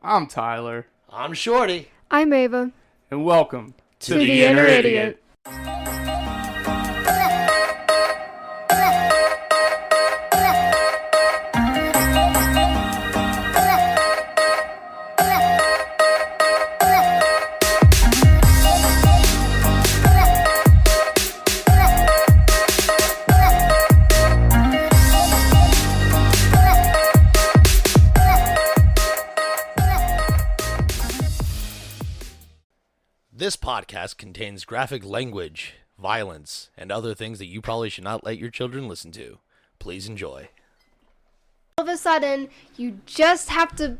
I'm Tyler. I'm Shorty. I'm Ava. And welcome to the Inner Idiot. This podcast contains graphic language, violence, and other things that you probably should not let your children listen to. Please enjoy. All of a sudden, you just have to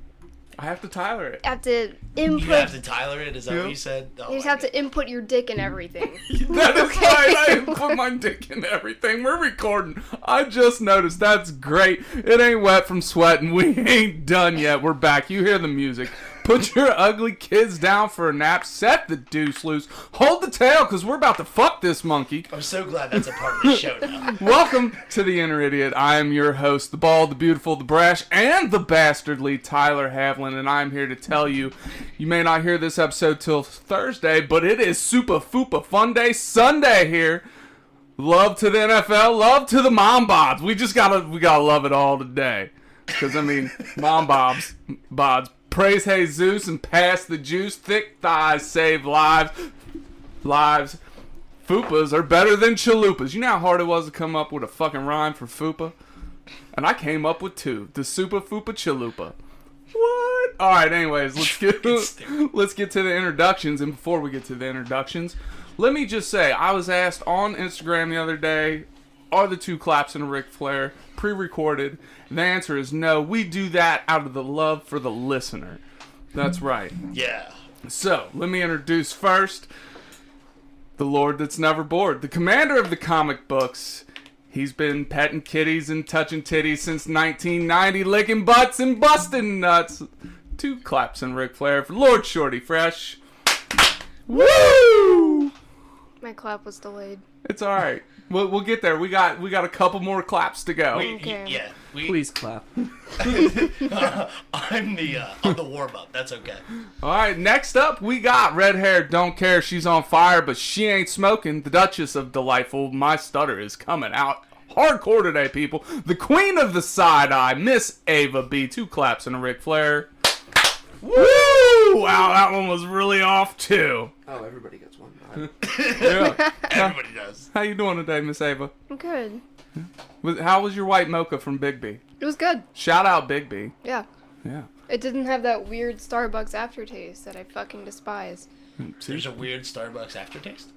I have to Tyler it. input. You have to Tyler it? Is that what you said? Oh, You just have to input your dick in everything. That is right. I put my dick in everything. We're recording. I just noticed. That's great. It ain't wet from sweating. We ain't done yet. We're back. You hear the music. Put your ugly kids down for a nap. Set the deuce loose. Hold the tail, because we're about to fuck this monkey. I'm so glad that's a part of the show now. Welcome to the Inner Idiot. I am your host, the bald, the beautiful, the brash, and the bastardly Tyler Havlin, and I'm here to tell you, you may not hear this episode till Thursday, but it is Super Fupa Fun Day Sunday here. Love to the NFL, love to the mom bobs. We gotta love it all today. Because, I mean, mom bods. Praise Jesus and pass the juice. Thick thighs save lives. Fupas are better than chalupas. You know how hard it was to come up with a fucking rhyme for fupa? And I came up with two. The Super Fupa Chalupa. What? Alright, anyways, let's get to the introductions. And before we get to the introductions, let me just say, I was asked on Instagram the other day, are the two claps in a Ric Flair pre-recorded? And the answer is no. We do that out of the love for the listener. That's right. Yeah. So, let me introduce first the Lord that's never bored, the commander of the comic books. He's been petting kitties and touching titties since 1990, licking butts and busting nuts. Two claps in Ric Flair for Lord Shorty Fresh. Woo! My clap was delayed. It's all right. We'll get there. We got a couple more claps to go. Okay. Please clap. I'm the warm up. That's okay. All right, next up we got red hair. Don't care, she's on fire, but she ain't smoking. The Duchess of Delightful. My stutter is coming out hardcore today, people. The Queen of the Side Eye, Miss Ava B. Two claps and a Ric Flair. Woo! Wow, that one was really off too. Oh, everybody gets one. Yeah. Everybody does. How you doing today, Miss Ava? I'm good. How was your white mocha from Big B? It was good. Shout out Big B. Yeah. Yeah. It didn't have that weird Starbucks aftertaste that I fucking despise. There's a weird Starbucks aftertaste.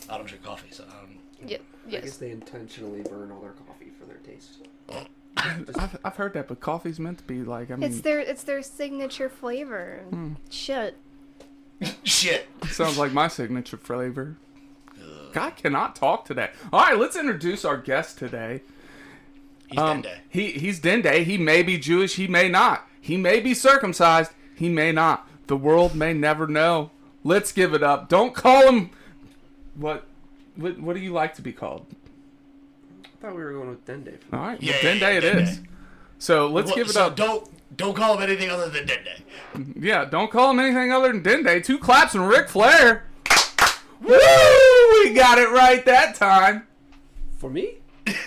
I don't drink coffee, so I don't... Yeah. I guess Yes. they intentionally burn all their coffee for their taste. I've heard that, but coffee's meant to be like, I mean... It's their signature flavor. Shit. Shit. Sounds like my signature flavor. God cannot talk today. All right, let's introduce our guest today. He's Denday. He's Denday. He may be Jewish. He may not. He may be circumcised. He may not. The world may never know. Let's give it up. Don't call him... What do you like to be called? I thought we were going with Denday. All right, Yeah, well, Denday it Denday. is. So let's give it up. Don't call him anything other than Denday. Yeah, don't call him anything other than Denday. Two claps and Ric Flair. Woo! We got it right that time. For me?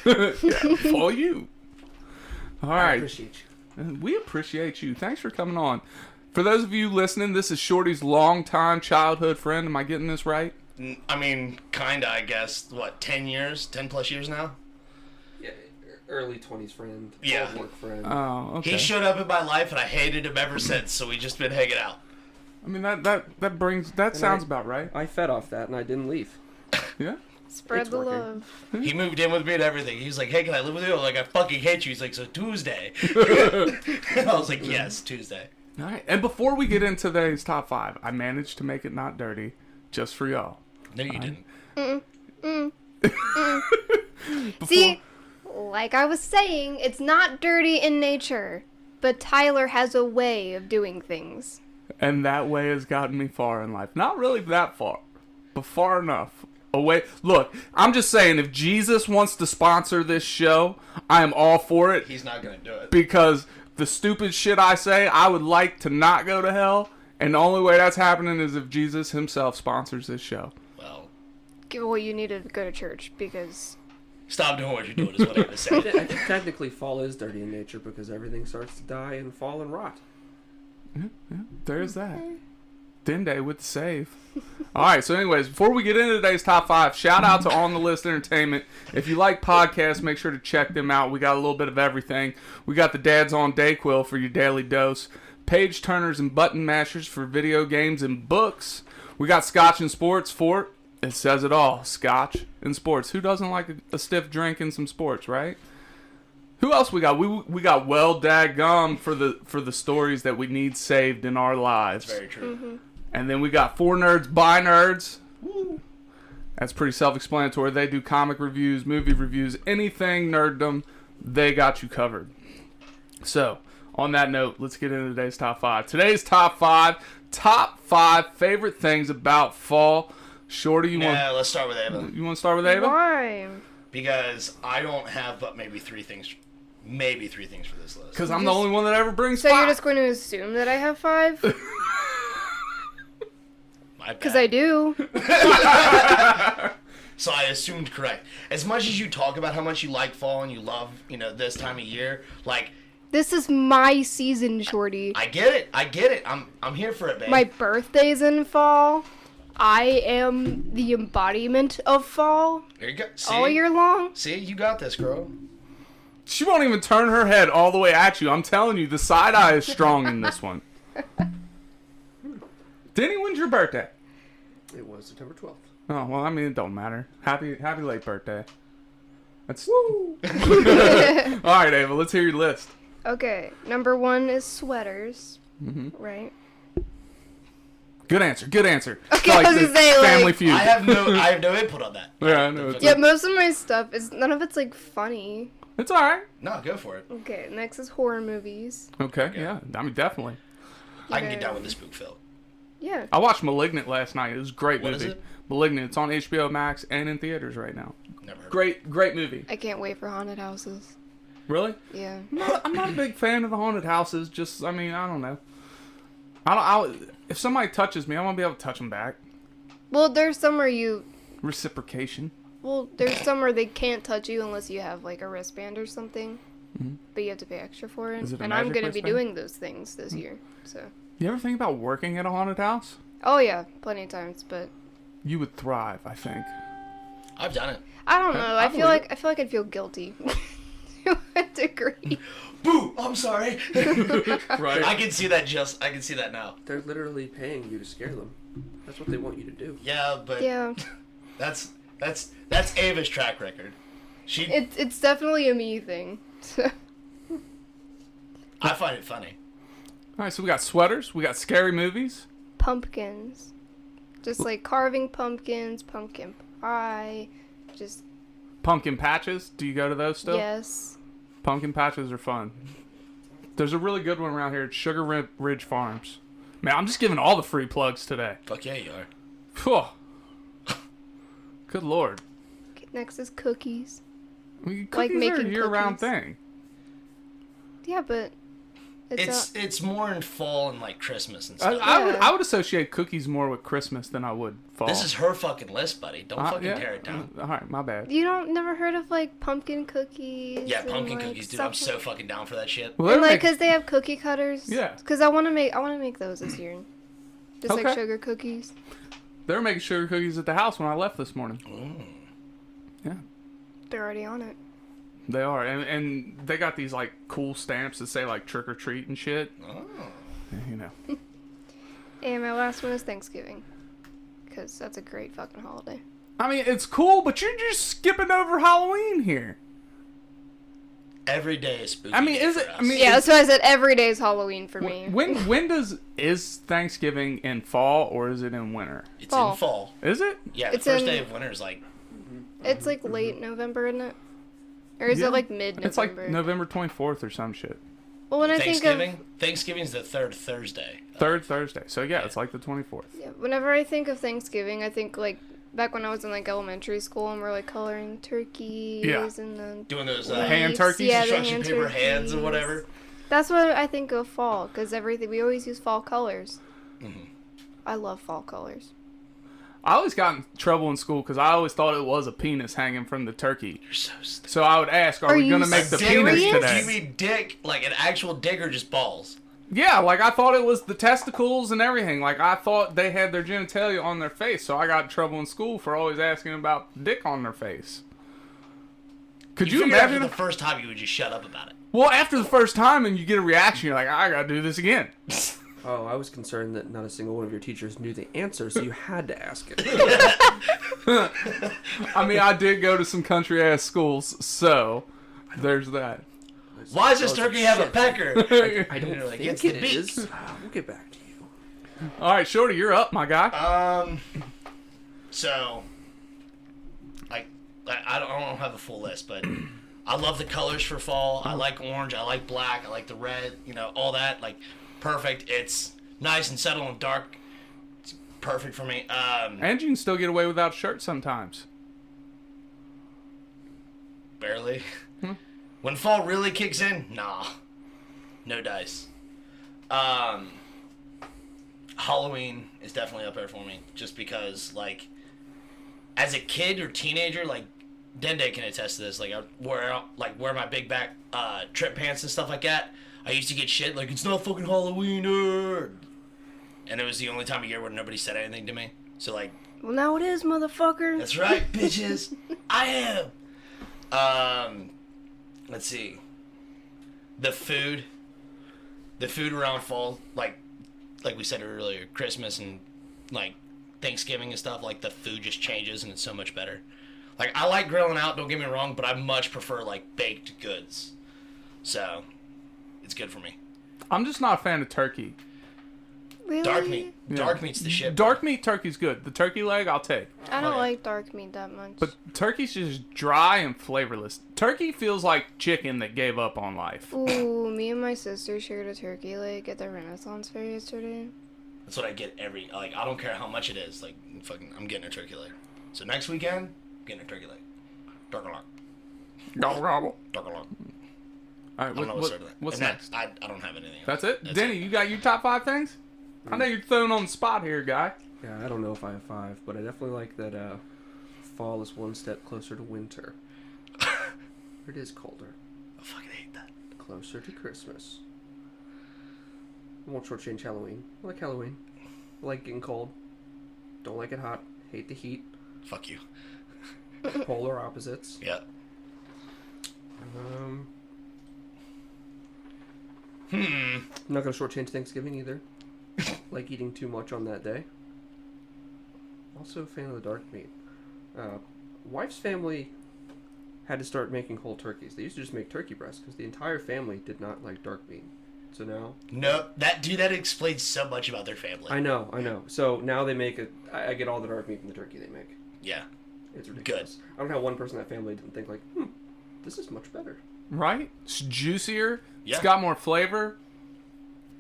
Yeah, for you. All I right. appreciate you. We appreciate you. Thanks for coming on. For those of you listening, this is Shorty's longtime childhood friend. Am I getting this right? I mean, kinda, I guess. What, 10 years? 10 plus years now? Yeah, early 20s friend. Yeah. Old work friend. Oh, okay. He showed up in my life, and I hated him ever since, so we just been hanging out. I mean, that sounds about right. I fed off that and I didn't leave. Yeah. Spread It's the working. love. He moved in with me and everything. He was like, hey, can I live with you? I'm like, I fucking hate you. He's like, so Tuesday. I was like, yes, Tuesday. All right. And before we get into today's top 5, I managed to make it not dirty just for y'all. No, you didn't. See, like I was saying, it's not dirty in nature, but Tyler has a way of doing things. And that way has gotten me far in life. Not really that far, but far enough. Away. Look, I'm just saying, if Jesus wants to sponsor this show, I am all for it. He's not going to do it. Because the stupid shit I say, I would like to not go to hell. And the only way that's happening is if Jesus himself sponsors this show. Well, you need to go to church because... Stop doing what you're doing is what I'm going to say. I think technically fall is dirty in nature because everything starts to die and fall and rot. Yeah, there's that. Denday with the save. Alright, so anyways, before we get into today's top 5, shout out to On the List Entertainment. If you like podcasts, make sure to check them out. We got a little bit of everything. We got the Dads on Dayquil for your daily dose. Page turners and button mashers for video games and books. We got Scotch and Sports for... It says it all. Scotch and sports. Who doesn't like a stiff drink and some sports, right? Who else we got? We got Well Daggum for the stories that we need saved in our lives. That's very true. Mm-hmm. And then we got For Nerds by Nerds. Woo. That's pretty self-explanatory. They do comic reviews, movie reviews, anything nerddom, they got you covered. So, on that note, let's get into today's top 5. Today's top 5 favorite things about fall. Shorty, you want? Let's start with Ava. You want to start with Ava? Why? Because I don't have but maybe three things for this list. Because I'm the only one that ever brings So 5. you're just going to assume that I have 5? My bad. Because I do. So I assumed correct. As much as you talk about how much you like fall and you love, this time of year, like... This is my season, Shorty. I get it. I'm here for it, babe. My birthday's in fall. I am the embodiment of fall There you go. See? all year long. See, you got this, girl. She won't even turn her head all the way at you. I'm telling you, the side eye is strong in this one. Denny, when's your birthday? It was September 12th. Oh, well, I mean, it don't matter. Happy late birthday. That's woo. All right, Ava, let's hear your list. Okay, number 1 is sweaters. Mm-hmm. Right? Good answer. Okay, I was the gonna say, Family like... Feud. I have no input on that. Yeah, I know. It's, Yeah, most of my stuff is... None of it's, like, funny. it's all right. No, go for it. Okay, next is horror movies. Okay, yeah. I mean, definitely. I can get down with the spook film. Yeah. I watched Malignant last night. It was a great What movie. is it? Malignant. It's on HBO Max and in theaters right now. Never heard. Great movie. I can't wait for haunted houses. Really? Yeah. I'm not a big fan of the haunted houses. Just, I mean, I don't know. If somebody touches me, I want to be able to touch them back. Well, there's some where you... Reciprocation. Well, there's some where they can't touch you unless you have, like, a wristband or something. Mm-hmm. But you have to pay extra for it. Is it a And I'm magic going to be wristband? doing those things this year, so... You ever think about working at a haunted house? Oh, yeah, plenty of times, but... You would thrive, I think. I've done it. I don't know. I I feel believe like I'd feel guilty to a degree. Boo! I'm sorry. Right. I can see that now. They're literally paying you to scare them. That's what they want you to do. Yeah, but Yeah, that's Ava's track record. She it's definitely a me thing. I find it funny. All right, so we got sweaters. We got scary movies. Pumpkins, just like carving pumpkins, pumpkin pie, just Pumpkin patches. Do you go to those still? yes. Pumpkin patches are fun. There's a really good one around here at Sugar Ridge Farms. Man, I'm just giving all the free plugs today. Fuck yeah, you are. Phew. Good lord. Okay, next is cookies. I mean, Like cookies are a making year-round cookies. thing. Yeah, but It's more in fall and like Christmas and stuff. Yeah. I would associate cookies more with Christmas than I would fall. This is her fucking list, buddy. Don't fucking yeah. tear it down. All right, my bad. you never heard of like pumpkin cookies? Yeah, and, pumpkin like, cookies, dude. stuff I'm so fucking down for that shit. Well, And they're like, make- cause they have cookie cutters. Yeah. Cause I want to make those this year. Just Okay. like sugar cookies. they were making sugar cookies at the house when I left this morning. Yeah, They're already on it. they are, and they got these like cool stamps that say like trick or treat and shit. Oh. You know. And my last one is Thanksgiving. Cause that's a great fucking holiday. I mean, it's cool, but you're just skipping over Halloween here. Every day is spooky. I mean, day is for it- us. I mean, Yeah, that's why I said every day is Halloween for me. When is Thanksgiving in fall or is it in winter? It's Fall. in fall. Is it? Yeah, the It's first in- day of winter is like It's like late November, isn't it? Or is Yeah. it like mid-November? It's like November 24th or some shit. Well, when I think Thanksgiving. of Thanksgiving's the third Thursday. Third Thursday. So yeah, it's like the 24th. yeah, whenever I think of Thanksgiving, I think like back when I was in like elementary school and we're like coloring turkeys Yeah. and then Doing those hand turkeys? Yeah, the construction hand paper hands and turkeys. whatever. That's what I think of fall, because we always use fall colors. Mm-hmm. I love fall colors. I always got in trouble in school because I always thought it was a penis hanging from the turkey. You're so stupid. So I would ask, are we you going to make the serious? penis Do today? you mean dick, like an actual dick, or just balls? Yeah, like I thought it was the testicles and everything. Like I thought they had their genitalia on their face. So I got in trouble in school for always asking about dick on their face. Could you figure imagine? after the first time you would just shut up about it? Well, after the first time and you get a reaction, you're like, I got to do this again. Oh, I was concerned that not a single one of your teachers knew the answer, so you had to ask it. I mean, I did go to some country-ass schools, so there's that. Why does this turkey have a pecker? I don't You're like, think it's the it beak. is. We'll get back to you. All right, Shorty, you're up, my guy. So, like, I don't have a full list, but I love the colors for fall. I like orange. I like black. I like the red. You know, all that. Like, perfect. It's nice and subtle and dark. It's perfect for me. And you can still get away without a shirt sometimes. Barely. When fall really kicks in, nah. No dice. Halloween is definitely up there for me. Just because, like, as a kid or teenager, like, Denday can attest to this. Like, I wear my big back trip pants and stuff like that. I used to get shit like, it's not fucking Halloween, nerd. And it was the only time of year where nobody said anything to me. So, like... Well, now it is, motherfucker. That's right, bitches. I am. Let's see. The food around fall, like we said earlier, Christmas and, like, Thanksgiving and stuff, like, the food just changes and it's so much better. Like, I like grilling out, don't get me wrong, but I much prefer, like, baked goods. So... it's good for me. I'm just not a fan of turkey. Really? Dark meat. Yeah. Dark meat's the shit. Dark meat turkey's good. The turkey leg, I'll take. I don't yeah. like dark meat that much. But turkey's just dry and flavorless. Turkey feels like chicken that gave up on life. Ooh, me and my sister shared a turkey leg at the Renaissance Fair yesterday. That's what I get like, I don't care how much it is. Like, fucking, I'm getting a turkey leg. So next weekend, I'm getting a turkey leg. Dark lock. Gobble gobble. Dark lock. All I right, don't know what's what's and next? I don't have anything else. That's it? Denny, you got your top 5 things? I know you're thrown on the spot here, guy. Yeah, I don't know if I have 5, but I definitely like that fall is one step closer to winter. It is colder. I fucking hate that. Closer to Christmas. I won't shortchange Halloween. I like Halloween. I like getting cold. Don't like it hot. Hate the heat. Fuck you. Polar opposites. Yeah. I'm not gonna shortchange Thanksgiving either. Like eating too much on that day. Also a fan of the dark meat. Wife's family had to start making whole turkeys. They used to just make turkey breasts because the entire family did not like dark meat. So now... No, that explains so much about their family. I know. So now they make I get all the dark meat from the turkey they make. Yeah. It's ridiculous. I don't have one person in that family didn't think like, this is much better. Right? It's juicier. Yeah. It's got more flavor.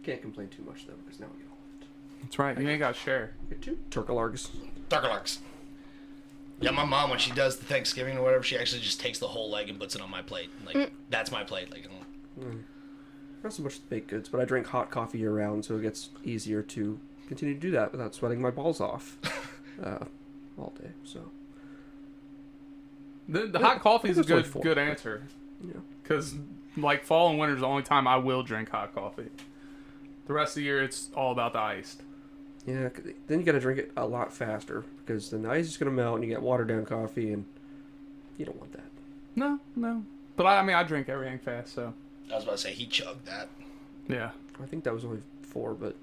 Can't complain too much though because now I get all of it. That's right. You ain't got to share. Get 2 turkelargs. Darker larks. Yeah, my mom, when she does the Thanksgiving or whatever, she actually just takes the whole leg and puts it on my plate. Like, that's my plate. Like, Not so much baked goods, but I drink hot coffee year round, so it gets easier to continue to do that without sweating my balls off all day. So The hot coffee is a that's only 4. good answer. yeah, Because, like, fall and winter is the only time I will drink hot coffee. The rest of the year, it's all about the iced. yeah. 'Cause then you got to drink it a lot faster because then the ice is gonna melt and you get watered down coffee, and you don't want that. No. But I drink everything fast, so I was about to say, he chugged that. yeah. I think that was only 4, but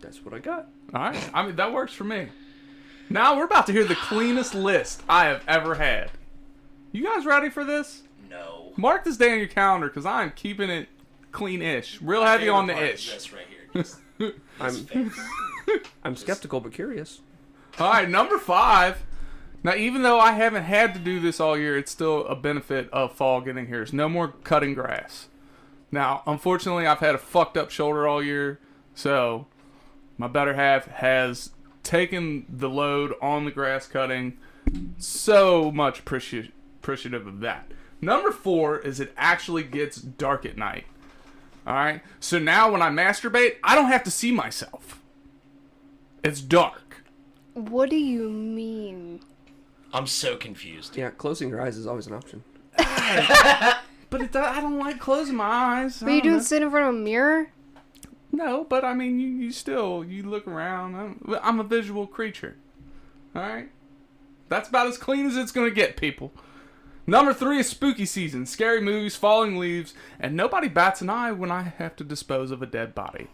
that's what I got. All right. I mean, that works for me. Now we're about to hear the cleanest list I have ever had. You guys ready for this? No. Mark this day on your calendar because I'm keeping it clean-ish. Real heavy on the ish. This right here. Just I'm his face. I'm skeptical but curious. All right, number 5. Now, even though I haven't had to do this all year, it's still a benefit of fall getting here. It's no more cutting grass. Now, unfortunately, I've had a fucked up shoulder all year, so my better half has taken the load on the grass cutting. So much appreciative of that. Number 4 is it actually gets dark at night. All right? So now when I masturbate, I don't have to see myself. It's dark. What do you mean? I'm so confused. Yeah, closing your eyes is always an option. But I don't like closing my eyes. What are you doing, sit in front of a mirror? No, but I mean, you still, you look around. I'm a visual creature. All right? That's about as clean as it's going to get, people. Number 3 is spooky season. Scary movies, falling leaves, and nobody bats an eye when I have to dispose of a dead body.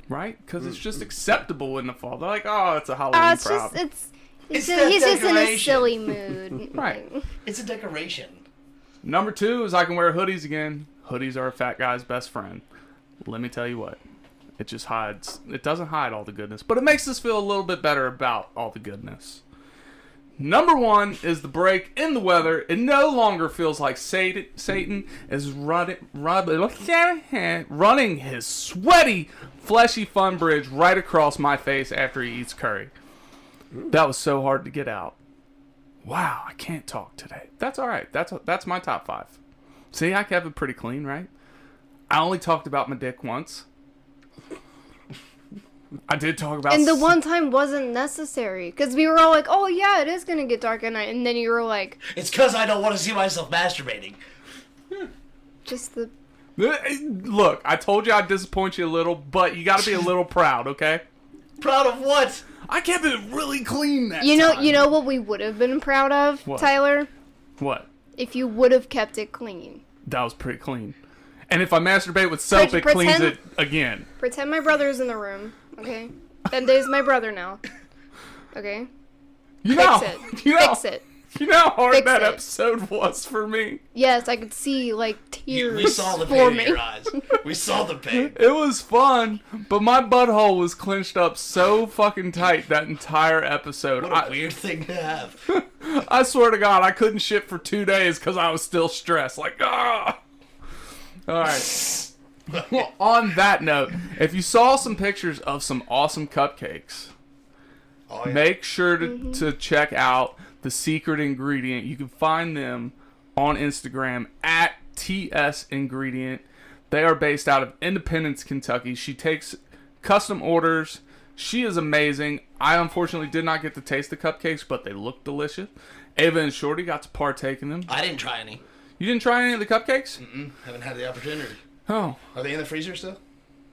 Right? Because it's just acceptable in the fall. They're like, oh, it's a Halloween problem. He's that just in a decoration. silly mood. Right. It's a decoration. Number 2 is I can wear hoodies again. Hoodies are a fat guy's best friend. Let me tell you what. It just hides. It doesn't hide all the goodness, but it makes us feel a little bit better about all the goodness. Number 1 is the break in the weather. It no longer feels like Satan is running his sweaty, fleshy fun bridge right across my face after he eats curry. That was so hard to get out. Wow, I can't talk today. That's all right. That's my top 5. See, I kept it pretty clean, right? I only talked about my dick once. I did talk about... And the one time wasn't necessary. Because we were all like, oh yeah, it is going to get dark at night. And then you were like... It's because I don't want to see myself masturbating. Just the... Look, I told you I'd disappoint you a little, but you got to be a little proud, okay? Proud of what? I kept it really clean that You time. know what we would have been proud of, What? Tyler? What? If you would have kept it clean. That was pretty clean. And if I masturbate with soap, it cleans it again. Pretend my brother's in the room, okay? Denday's my brother now. Okay? Fix it. You know how hard Fix that it. episode was for me? Yes, I could see, like, tears We saw the pain for in me. your eyes. We saw the pain. It was fun, but my butthole was clenched up so fucking tight that entire episode. What a weird thing to have. I swear to God, I couldn't shit for 2 days because I was still stressed. Like, ah! Alright. Well, on that note, if you saw some pictures of some awesome cupcakes, make sure to check out the secret ingredient. You can find them on Instagram at TS Ingredient. They are based out of Independence, Kentucky. She takes custom orders. She is amazing. I unfortunately did not get to taste the cupcakes, but they look delicious. Ava and Shorty got to partake in them. I didn't try any. You didn't try any of the cupcakes? Haven't had the opportunity. Oh. Are they in the freezer still?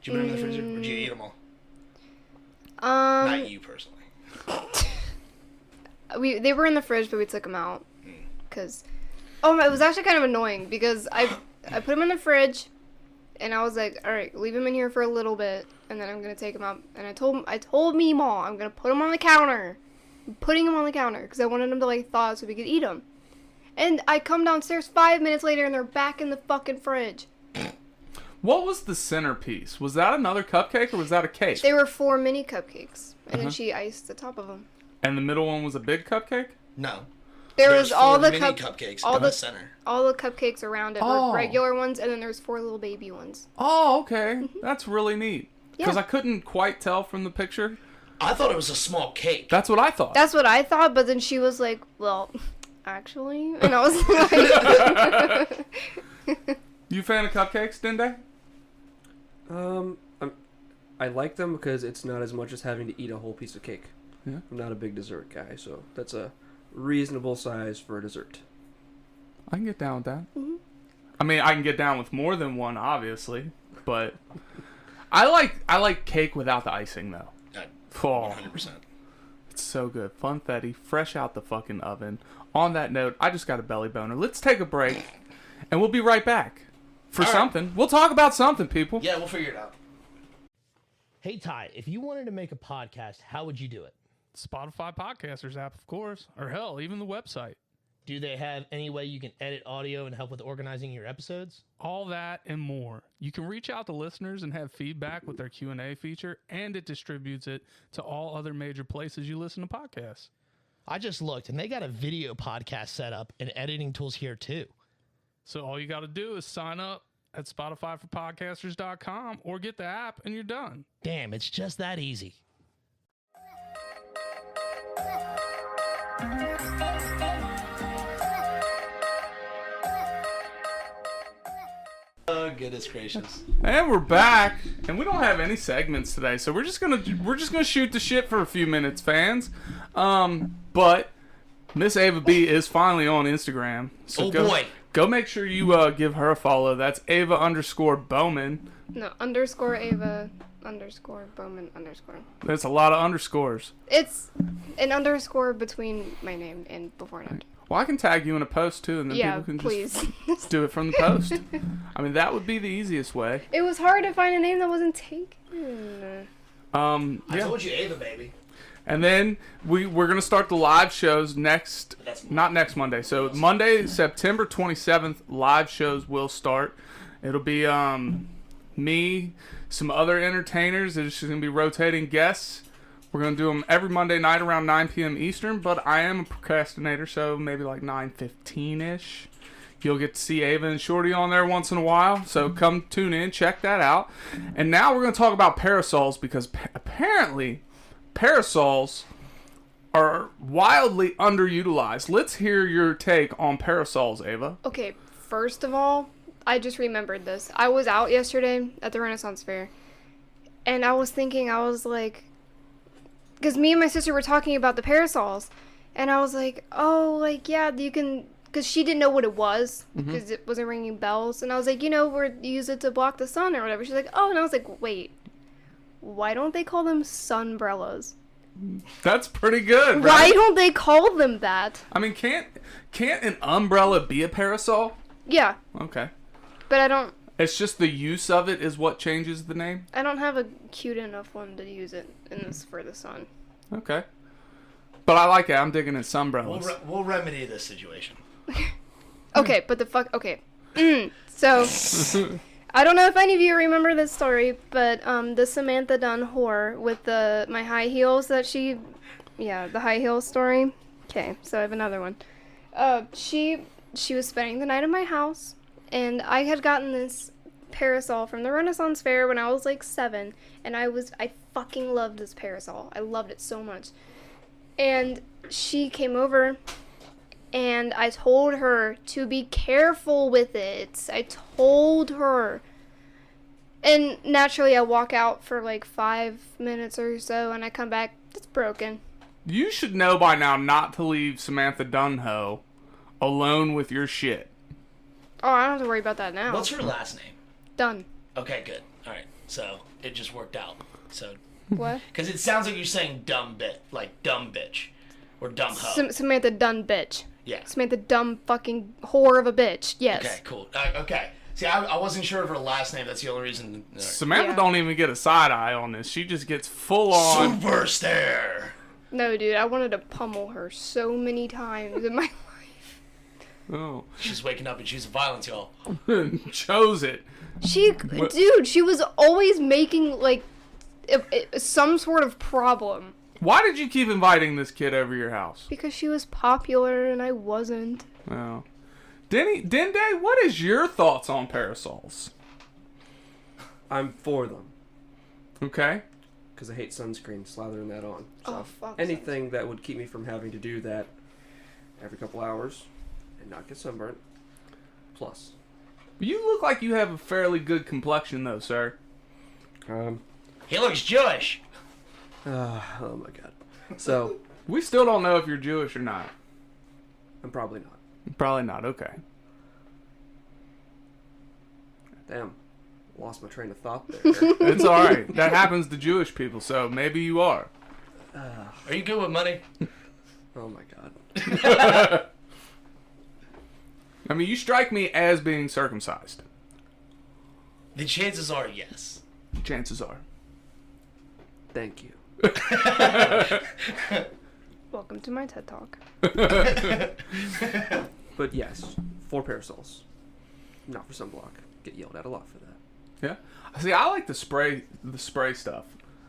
Did you put them in the freezer, or did you eat them all? Um, Not you personally. They were in the fridge, but we took them out. Cause, it was actually kind of annoying because I put them in the fridge, and I was like, all right, leave them in here for a little bit, and then I'm gonna take them out. And I told Meemaw I'm gonna put them on the counter. I'm putting them on the counter because I wanted them to like thaw so we could eat them. And I come downstairs 5 minutes later, and they're back in the fucking fridge. What was the centerpiece? Was that another cupcake or was that a cake? They were 4 mini cupcakes, and then she iced the top of them. And the middle one was a big cupcake? No. There was all 4 the mini cupcakes all in the center. All the cupcakes around it Oh. were regular ones, and then there's 4 little baby ones. Oh, okay. That's really neat. Because Yeah. I couldn't quite tell from the picture. I thought it was a small cake. That's what I thought. That's what I thought, but then she was like, well, actually, and I was like... You a fan of cupcakes, Denday? I like them because it's not as much as having to eat a whole piece of cake. Yeah. I'm not a big dessert guy, so that's a reasonable size for a dessert. I can get down with that. I mean, I can get down with more than one, obviously, but I like cake without the icing though. 100%. It's so good. Funfetti, fresh out the fucking oven. On that note, I just got a belly boner. Let's take a break, and we'll be right back for All right. something. We'll talk about something, people. Yeah, we'll figure it out. Hey, Ty, if you wanted to make a podcast, how would you do it? Spotify Podcasters app, of course, or hell, even the website. Do they have any way you can edit audio and help with organizing your episodes? All that and more. You can reach out to listeners and have feedback with their Q&A feature, and it distributes it to all other major places you listen to podcasts. I just looked, and they got a video podcast set up and editing tools here, too. So all you got to do is sign up at SpotifyForPodcasters.com or get the app, and you're done. Damn, it's just that easy. goodness gracious. And we're back, and we don't have any segments today, so we're just gonna shoot the shit for a few minutes, fans. But Miss Ava B is finally on Instagram, so go make sure you give her a follow. That's Ava_Bowman. No, _Ava _Bowman _. That's a lot of underscores. It's an underscore between my name and before and after. Well, I can tag you in a post too, and then people can just do it from the post. I mean, that would be the easiest way. It was hard to find a name that wasn't taken. I told you Ava, baby. And then we're gonna start the live shows not next Monday. So Monday, September 27th, live shows will start. It'll be me, some other entertainers. There's just gonna be rotating guests. We're going to do them every Monday night around 9 p.m. Eastern, but I am a procrastinator, so maybe like 9:15-ish. You'll get to see Ava and Shorty on there once in a while, so come tune in, check that out. And now we're going to talk about parasols, because apparently parasols are wildly underutilized. Let's hear your take on parasols, Ava. Okay, first of all, I just remembered this. I was out yesterday at the Renaissance Fair, and I was thinking, because me and my sister were talking about the parasols, and I was like, oh, like, yeah, you can, because she didn't know what it was, because it wasn't ringing bells, and I was like, you use it to block the sun or whatever. She's like, oh, and I was like, wait, why don't they call them sunbrellas? That's pretty good, right? Why don't they call them that? I mean, can't an umbrella be a parasol? Yeah. Okay. But I don't... It's just the use of it is what changes the name? I don't have a cute enough one to use it for the sun. Okay. But I like it. I'm digging in sunbrellas. We'll remedy this situation. Okay, but okay. So, I don't know if any of you remember this story, but the Samantha Dunn whore with my high heels the high heel story. Okay, so I have another one. She was spending the night at my house, and I had gotten this parasol from the Renaissance Fair when I was like 7, and I fucking loved this parasol. I loved it so much. And she came over, and I told her to be careful with it. I told her. And naturally, I walk out for like 5 minutes or so, and I come back, it's broken. You should know by now not to leave Samantha Dunho alone with your shit. Oh, I don't have to worry about that now. What's her last name? Dunn. Okay, good. All right, so it just worked out. So what? Because it sounds like you're saying dumb bitch, or dumb hoe. Samantha Dunn bitch. Yeah. Samantha dumb fucking whore of a bitch. Yes. Okay, cool. Okay. See, I wasn't sure of her last name. That's the only reason. Right. Samantha don't even get a side eye on this. She just gets full on. Super stare. No, dude, I wanted to pummel her so many times in my life. Oh. She's waking up and she's violence, y'all. Chose it. Dude, she was always making, like, some sort of problem. Why did you keep inviting this kid over your house? Because she was popular and I wasn't. Oh. Denday, what is your thoughts on parasols? I'm for them. Okay. Because I hate sunscreen, slathering that on. So fuck. anything that would keep me from having to do that every couple hours and not get sunburnt. Plus. You look like you have a fairly good complexion, though, sir. He looks Jewish. Oh my god. So we still don't know if you're Jewish or not. I'm probably not. Probably not. Okay. Damn. Lost my train of thought there. It's all right. That happens to Jewish people, so maybe you are. Are you good with money? Oh my god. I mean, you strike me as being circumcised. The chances are yes. Chances are. Thank you. Welcome to my TED Talk. But yes, 4 parasols. Not for sunblock. Get yelled at a lot for that. Yeah. See, I like the spray stuff.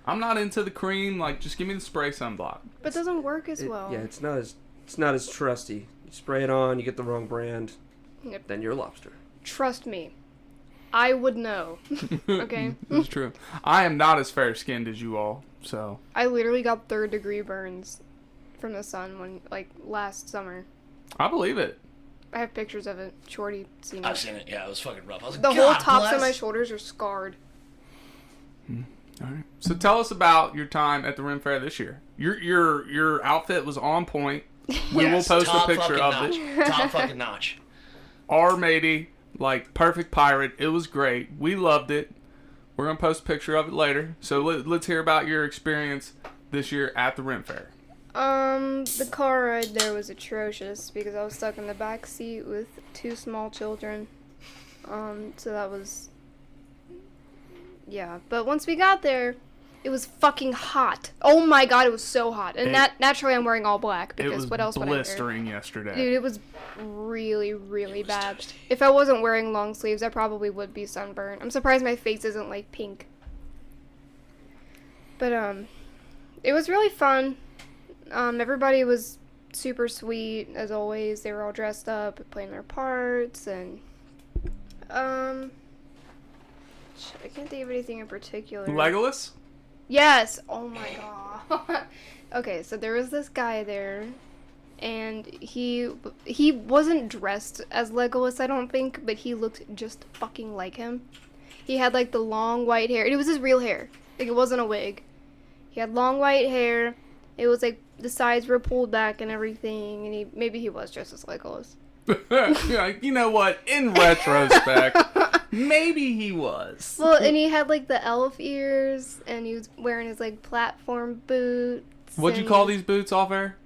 I'm not into the cream. Like, just give me the spray sunblock. But it doesn't work as well. Yeah, it's not as trusty. You spray it on, you get the wrong brand, Yep. then you're a lobster. Trust me. I would know. Okay? It's true. I am not as fair-skinned as you all, so. I literally got 3rd-degree burns from the sun last summer. I believe it. I have pictures of it. Shorty seen it. I've seen it. Yeah, it was fucking rough. I was like, The whole God tops bless. of my shoulders are scarred. All right. So tell us about your time at the Rim Fair this year. Your outfit was on point. We will Yes, post a top picture fucking of notch. it. Top fucking notch. Our matey, like perfect pirate. It was great. We loved it. We're gonna post a picture of it later. So let's hear about your experience this year at the Rim Fair. The car ride there was atrocious because I was stuck in the back seat with 2 small children. So that was, yeah. But once we got there, it was fucking hot. Oh my god, it was so hot. And naturally I'm wearing all black It because was what else would I wear? blistering yesterday. Dude, it was really, really bad. If I wasn't wearing long sleeves, I probably would be sunburned. I'm surprised my face isn't like pink. But it was really fun. Everybody was super sweet as always. They were all dressed up, playing their parts, and shit, I can't think of anything in particular. Legolas? Yes. Oh my god. Okay, so there was this guy there, and he wasn't dressed as Legolas, I don't think, but he looked just fucking like him. He had like the long white hair. It was his real hair. Like it wasn't a wig. He had long white hair. It was like the sides were pulled back and everything, and maybe he was dressed as Legolas. Yeah, you know what? In retrospect, maybe he was. Well, and he had like the elf ears, and he was wearing his like platform boots. What'd you and call these boots off air?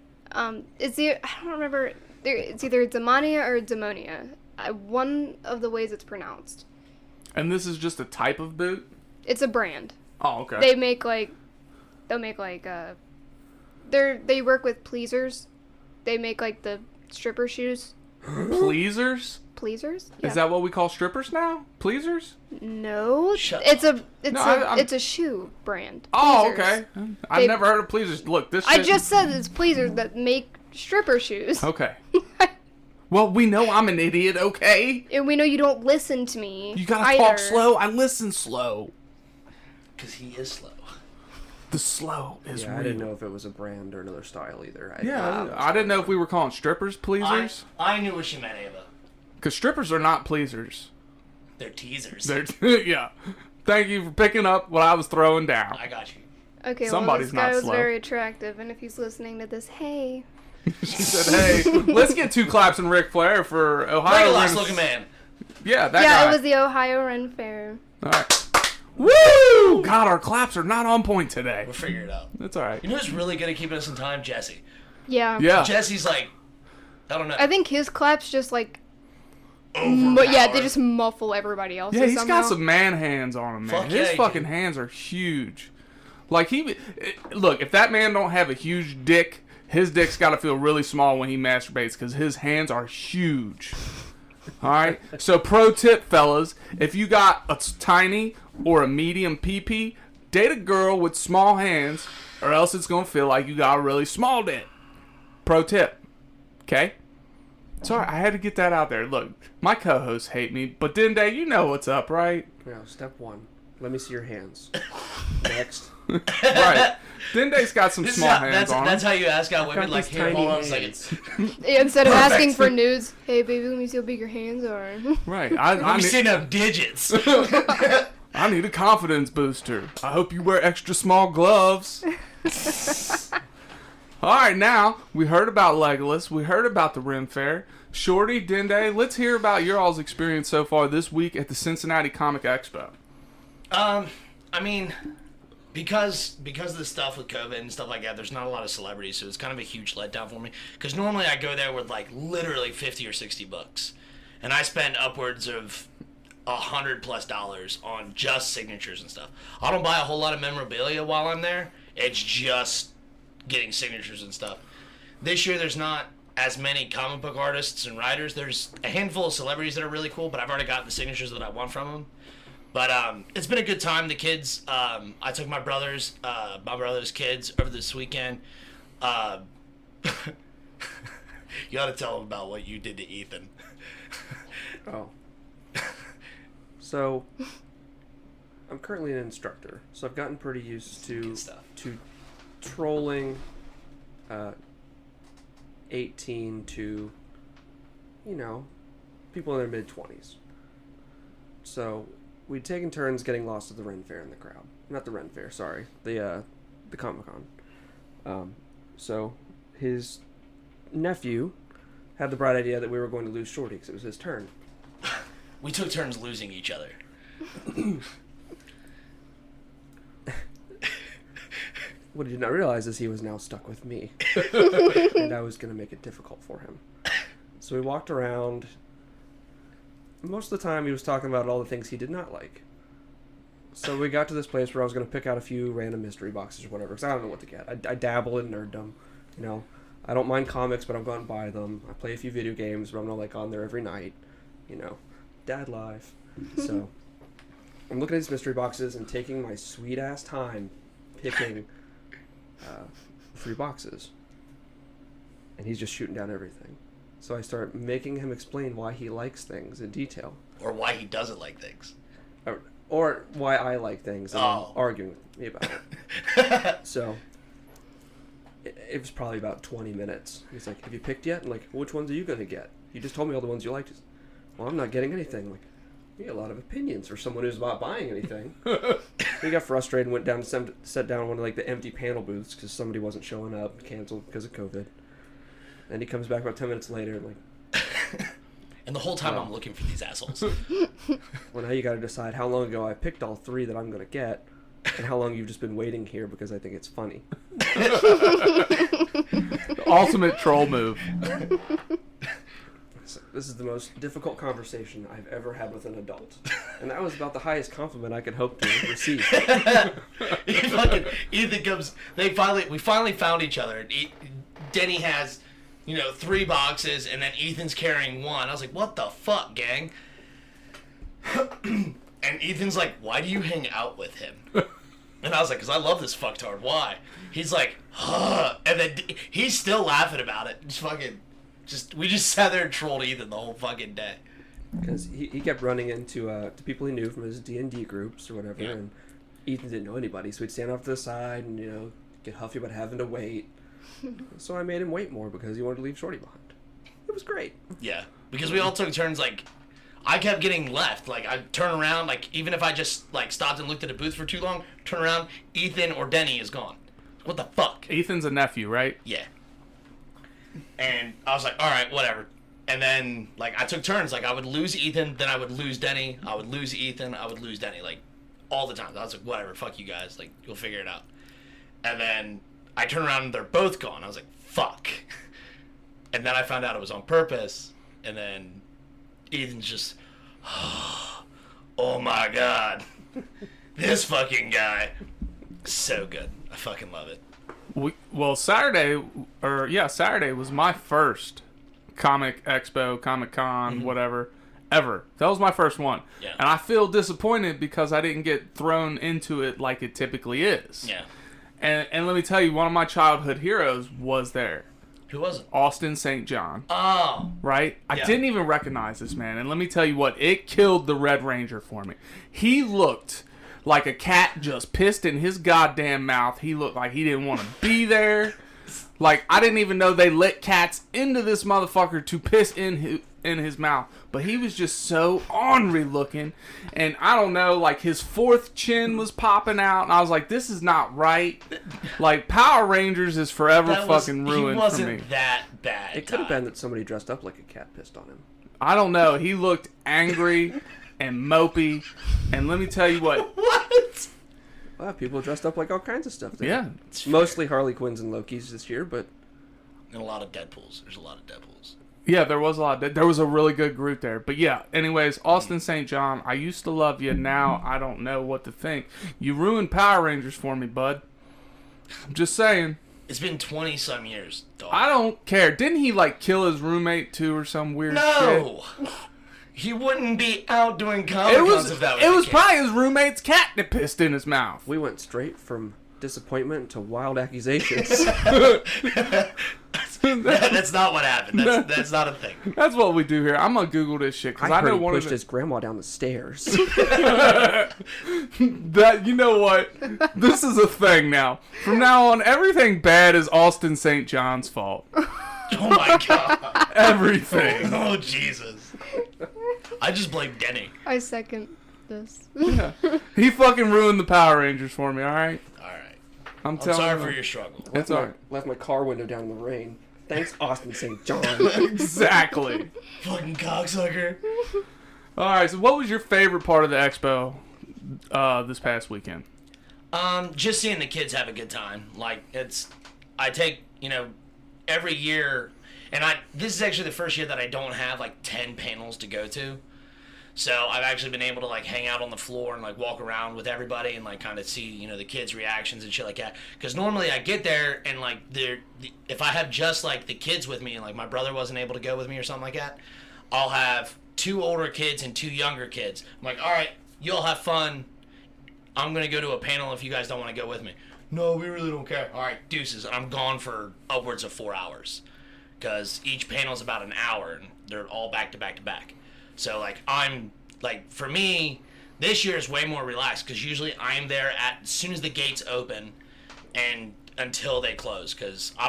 It's I don't remember. It's either Demonia or Demonia. One of the ways it's pronounced. And this is just a type of boot? It's a brand. Oh, okay. They work with Pleasers. They make like the stripper shoes. Pleasers? Pleasers? Yeah. Is that what we call strippers now? Pleasers? No. Shut it's up. it's a shoe brand. Oh, Pleasers. okay. I've never heard of Pleasers. Look, this I shit- just said it's Pleasers that make stripper shoes. Okay. Well, we know I'm an idiot, okay? And we know you don't listen to me. You gotta either. talk slow. I listen slow. Because he is slow. The slow is Yeah, real. I didn't know if it was a brand or another style either. I didn't know if we were calling strippers pleasers. I knew what she meant, Ava. Because strippers are not pleasers. They're teasers. They're, yeah. Thank you for picking up what I was throwing down. I got you. Okay, Somebody's well, this guy not was slow. very attractive, and if he's listening to this, hey. She said, hey, let's get 2 claps and Ric Flair for Ohio. Legolas Rim- looking man. Yeah, that Yeah, guy. it was the Ohio Ren Fair. All right. Woo! God, our claps are not on point today. We'll figure it out. That's all right. You know who's really good at keeping us in time? Jesse. Yeah. Yeah. Jesse's like, I don't know. I think his claps just like, overpowered. but yeah, they just muffle everybody else's. Yeah, he's somehow. got some man hands on him, man. Fuck His yeah, fucking dude. hands are huge. Like look, if that man don't have a huge dick, his dick's got to feel really small when he masturbates because his hands are huge. All right. So pro tip, fellas, if you got a tiny or a medium pee-pee, date a girl with small hands, or else it's gonna feel like you got a really small dick. Pro tip. Okay. Sorry, I had to get that out there. Look, my co-hosts hate me, but Denday, you know what's up, right? Yeah, step 1. Let me see your hands. Next. Right. Denday's got some This is small how, hands on that's him. how you ask out women, got like, these here, tiny hold on a hands. second. Instead of Perfect. asking for nudes, hey baby, let me see how big your hands are. Right. I'm seeing up digits. I need a confidence booster. I hope you wear extra small gloves. All right, now we heard about Legolas. We heard about the Rim Fair. Shorty, Denday, let's hear about your all's experience so far this week at the Cincinnati Comic Expo. I mean, because of the stuff with COVID and stuff like that, there's not a lot of celebrities, so it's kind of a huge letdown for me. Because normally I go there with like literally $50 or $60, and I spend upwards of $100+ on just signatures and stuff. I don't buy a whole lot of memorabilia while I'm there. It's just getting signatures and stuff. This year there's not as many comic book artists and writers. There's a handful of celebrities that are really cool, but I've already gotten the signatures that I want from them. But it's been a good time. The kids, I took my brother's kids over this weekend. You ought to tell them about what you did to Ethan. Oh. So, I'm currently an instructor, so I've gotten pretty used to Good stuff. trolling 18 to people in their mid-20s. So we'd taken turns getting lost at the Ren Fair in the crowd. Not the Ren Fair, sorry. The Comic-Con. So his nephew had the bright idea that we were going to lose Shorty because it was his turn. We took turns losing each other. What he did not realize is he was now stuck with me. And I was going to make it difficult for him. So we walked around. Most of the time he was talking about all the things he did not like. So we got to this place where I was going to pick out a few random mystery boxes or whatever, because I don't know what to get. I dabble in nerddom, I don't mind comics, but I'm going to buy them. I play a few video games, but I'm not on there every night. Dad life. So I'm looking at these mystery boxes and taking my sweet ass time picking 3 boxes. And he's just shooting down everything. So I start making him explain why he likes things in detail. Or why he doesn't like things. Or why I like things, and arguing with me about it. So it was probably about 20 minutes. He's like, have you picked yet? I'm like, which ones are you going to get? You just told me all the ones you liked. Well, I'm not getting anything. I'm like, you get a lot of opinions for someone who's not buying anything. He got frustrated and went down to sat down in one of the empty panel booths because somebody wasn't showing up, canceled because of COVID. And he comes back about 10 minutes later and and the whole time I'm looking for these assholes. Well, now you got to decide how long ago I picked all 3 that I'm going to get, and how long you've just been waiting here because I think it's funny. Ultimate troll move. So this is the most difficult conversation I've ever had with an adult, and that was about the highest compliment I could hope to receive. Ethan comes. We finally found each other. Denny has 3 boxes, and then Ethan's carrying 1. I was like, what the fuck, gang? And Ethan's like, why do you hang out with him? And I was like, because I love this fucktard. Why? He's like, huh. And then he's still laughing about it. We just sat there and trolled Ethan the whole fucking day. Because he kept running into to people he knew from his D&D groups or whatever, and Ethan didn't know anybody, so he'd stand off to the side and, get huffy about having to wait. So I made him wait more because he wanted to leave Shorty behind. It was great. Yeah, because we all took turns, I kept getting left. I'd turn around, even if I just, stopped and looked at a booth for too long, turn around, Ethan or Denny is gone. What the fuck? Ethan's a nephew, right? Yeah. And I was like, alright, whatever. And then, I took turns. I would lose Ethan, then I would lose Denny. I would lose Ethan, I would lose Denny. All the time. I was like, whatever, fuck you guys. You'll figure it out. And then I turn around and they're both gone. I was like, fuck. And then I found out it was on purpose. And then Ethan's just, oh my god. This fucking guy. So good. I fucking love it. Saturday was my first Comic Expo, Comic-Con, whatever, ever. That was my first one. Yeah. And I feel disappointed because I didn't get thrown into it like it typically is. Yeah. And let me tell you, one of my childhood heroes was there. Who was it? Austin St. John. Oh. Right? I Yeah. didn't even recognize this man. And let me tell you what, it killed the Red Ranger for me. He looked like a cat just pissed in his goddamn mouth. He looked like he didn't want to be there. I didn't even know they let cats into this motherfucker to piss in his mouth. But he was just so ornery looking. And I don't know, his 4th chin was popping out. And I was like, this is not right. Power Rangers is forever fucking ruined for me. He wasn't that bad. It could have been that somebody dressed up like a cat pissed on him. I don't know. He looked angry and mopey. And let me tell you what. What? Well, people dressed up like all kinds of stuff. Yeah. Mostly Harley Quinns and Lokis this year, but... And a lot of Deadpools. There's a lot of Deadpools. Yeah, there was a lot. There was a really good group there. But yeah, anyways, Austin St. John, I used to love you. Now I don't know what to think. You ruined Power Rangers for me, bud. I'm just saying. It's been 20-some years, dog. I don't care. Didn't he, kill his roommate, too, or some weird shit? No! He wouldn't be out doing Comic-Cons if that was It the was case. probably his roommate's cat that pissed in his mouth. We went straight from disappointment to wild accusations. That's not what happened. That's not a thing. That's what we do here. I'm gonna Google this shit because I heard know he one pushed of his grandma down the stairs. that. You know what? This is a thing now. From now on, everything bad is Austin St. John's fault. Oh my god. Everything. Oh, Jesus. I just blame Denny. I second this. Yeah. He fucking ruined the Power Rangers for me, alright? Alright. I'm I'm telling sorry you. for your struggle. It's alright. Left my car window down in the rain. Thanks, Austin St. John. Exactly. Fucking cocksucker. Alright, so what was your favorite part of the expo this past weekend? Just seeing the kids have a good time. Like, I take, every year, and this is actually the first year that I don't have, 10 panels to go to. So I've actually been able to, hang out on the floor and, walk around with everybody and, kind of see, the kids' reactions and shit like that. Because normally I get there and, if I have just, the kids with me and, my brother wasn't able to go with me or something like that, I'll have 2 older kids and 2 younger kids. I'm like, all right, you all have fun. I'm going to go to a panel if you guys don't want to go with me. No, we really don't care. All right, deuces. And I'm gone for upwards of 4 hours. Because each panel's about an hour, and they're all back to back to back. So, for me, this year is way more relaxed. Because usually I'm there as soon as the gates open and until they close. Because I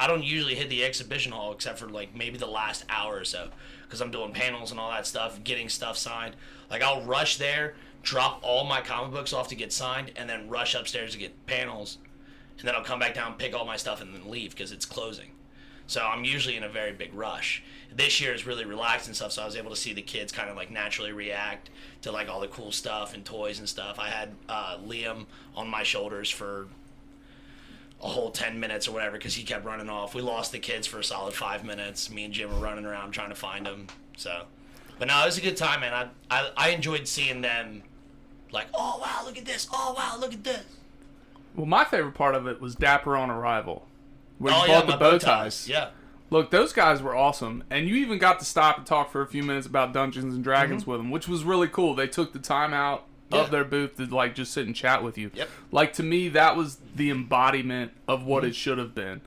don't usually hit the exhibition hall except for, maybe the last hour or so. Because I'm doing panels and all that stuff, getting stuff signed. I'll rush there, drop all my comic books off to get signed, and then rush upstairs to get panels, and then I'll come back down, pick all my stuff, and then leave because it's closing. So I'm usually in a very big rush. This year is really relaxed and stuff, so I was able to see the kids kind of naturally react to all the cool stuff and toys and stuff. I had Liam on my shoulders for a whole 10 minutes or whatever because he kept running off. We lost the kids for a solid 5 minutes. Me and Jim were running around trying to find them. So, but no, it was a good time, man. I enjoyed seeing them. Oh, wow, look at this. Oh, wow, look at this. Well, my favorite part of it was Dapper on Arrival. Where you Oh, bought yeah, the my bow bow ties. Yeah. Look, those guys were awesome. And you even got to stop and talk for a few minutes about Dungeons and Dragons with them, which was really cool. They took the time out of their booth to, just sit and chat with you. Yep. To me, that was the embodiment of what it should have been.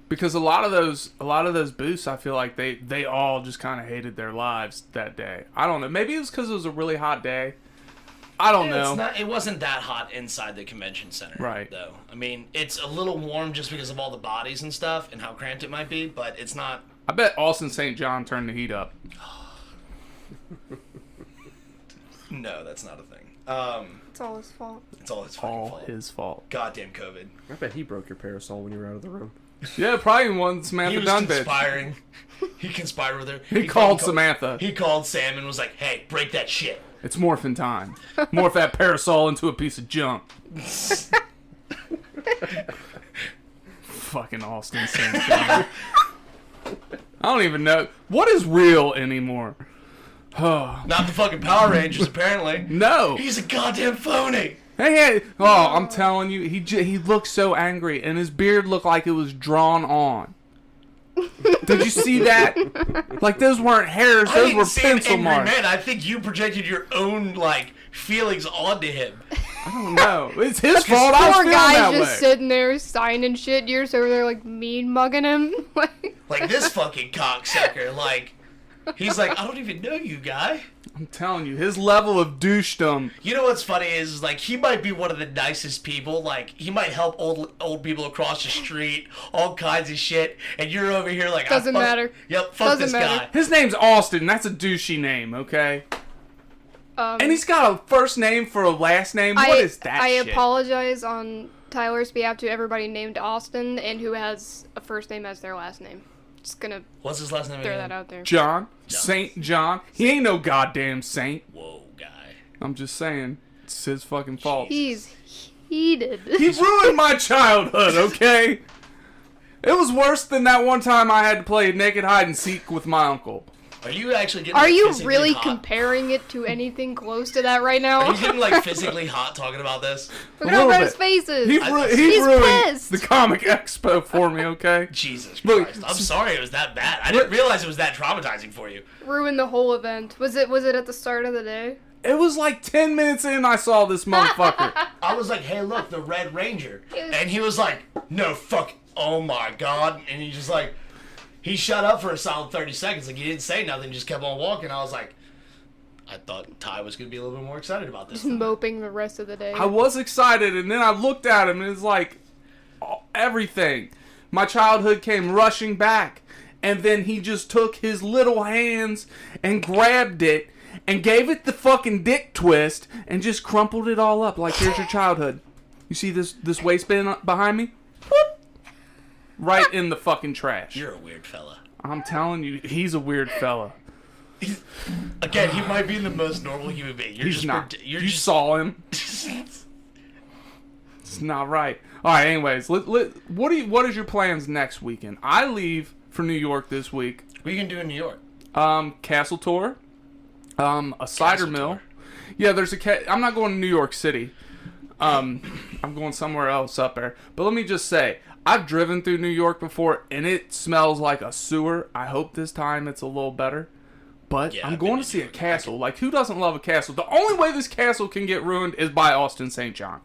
Because a lot of those booths, I feel like they all just kind of hated their lives that day. I don't know. Maybe it was because it was a really hot day. I don't know. It wasn't that hot inside the convention center, right? Though, I mean, it's a little warm just because of all the bodies and stuff and how cramped it might be, but it's not. I bet Austin St. John turned the heat up. No, that's not a thing. It's all his fault. It's all his fucking fault. His fault. Goddamn COVID. I bet he broke your parasol when you were out of the room. Yeah, probably one Samantha He was Dunn bitch. conspiring. He conspired with her. He called Samantha. He called Sam and was like, "Hey, break that shit." It's morphin' time. Morph that parasol into a piece of junk. Fucking Austin St. John. I don't even know. What is real anymore? Oh. Not the fucking Power Rangers, apparently. No. He's a goddamn phony. Hey, I'm telling you, he looked so angry, and his beard looked like it was drawn on. Did you see that? Those weren't hairs; I those didn't were see an pencil angry marks. man. I think you projected your own feelings onto him. I don't know. It's his fault. I was Poor feeling guy's that just way. sitting there signing shit. You're just over there mean mugging him. Like this fucking cocksucker. He's like, I don't even know you, guy. I'm telling you, his level of douchedom. You know what's funny is he might be one of the nicest people. He might help old people across the street, all kinds of shit, and you're over here Doesn't matter. Yep, fuck Doesn't this matter. guy. His name's Austin. That's a douchey name, okay? And he's got a first name for a last name. What is that I shit? apologize on Tyler's behalf to everybody named Austin and who has a first name as their last name. Just gonna What's his last name throw again? that out there. John? Saint John? He ain't no goddamn saint. Whoa, guy. I'm just saying. It's his fucking fault. He's heated. He ruined my childhood, okay? It was worse than that one time I had to play naked hide and seek with my uncle. Are you actually getting Are you physically really hot? comparing it to anything close to that right now? Are you getting physically hot talking about this? Look A at all little those bit. faces. He He's ruined pissed. the comic expo for me, okay? Jesus Look, Christ. I'm sorry it was that bad. I didn't realize it was that traumatizing for you. Ruined the whole event. Was it at the start of the day? It was 10 minutes in I saw this motherfucker. I was like, hey, look, the Red Ranger. And he was like, no, fuck, oh my God. And he just he shut up for a solid 30 seconds. He didn't say nothing, just kept on walking. I was like, I thought Ty was going to be a little bit more excited about this. Just moping the rest of the day. I was excited, and then I looked at him, and it's everything. My childhood came rushing back. and then he just took his little hands and grabbed it and gave it the fucking dick twist and just crumpled it all up like, here's your childhood. You see this waistband behind me? Whoop. Right in the fucking trash. You're a weird fella. I'm telling you, he's a weird fella. Again, he might be the most normal human being. He's not. You saw him. It's not right. All right. Anyways, what is your plans next weekend? I leave for New York this week. What are you gonna do in New York? Castle tour. A cider mill. Tour. Yeah, there's I'm not going to New York City. I'm going somewhere else up there. But let me just say, I've driven through New York before, and it smells like a sewer. I hope this time it's a little better. But yeah, I'm going to see a castle. Like, who doesn't love a castle? The only way this castle can get ruined is by Austin St. John.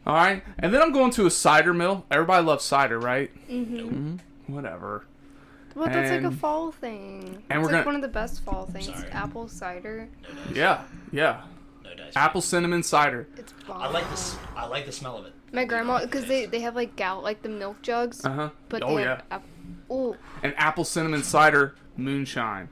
All right? And then I'm going to a cider mill. Everybody loves cider, right? Mm-hmm. Mm-hmm. Whatever. Well, that's like a fall thing. And it's like one of the best fall things. Sorry. Apple cider. No, yeah. No dice. Apple cinnamon cider. It's bomb. I like the smell of it. My grandma, because they have like like the milk jugs. Uh-huh. But Oh, they yeah. have ooh. And apple cinnamon cider moonshine.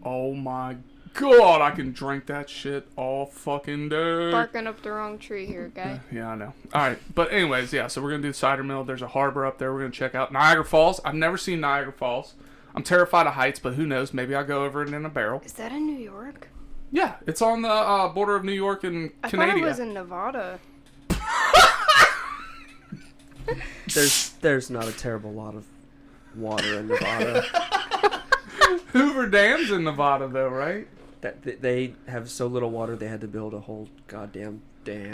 Oh, my God. I can drink that shit all fucking day. Barking up the wrong tree here, guy. Yeah, I know. All right. But anyways, yeah, so we're going to do cider mill. There's a harbor up there. We're going to check out Niagara Falls. I've never seen Niagara Falls. I'm terrified of heights, but who knows? Maybe I'll go over it in a barrel. Is that in New York? Yeah, it's on the border of New York and Canada. I thought it was in Nevada. There's not a terrible lot of water in Nevada. Hoover Dam's in Nevada, though, right? That they have so little water they had to build a whole goddamn dam.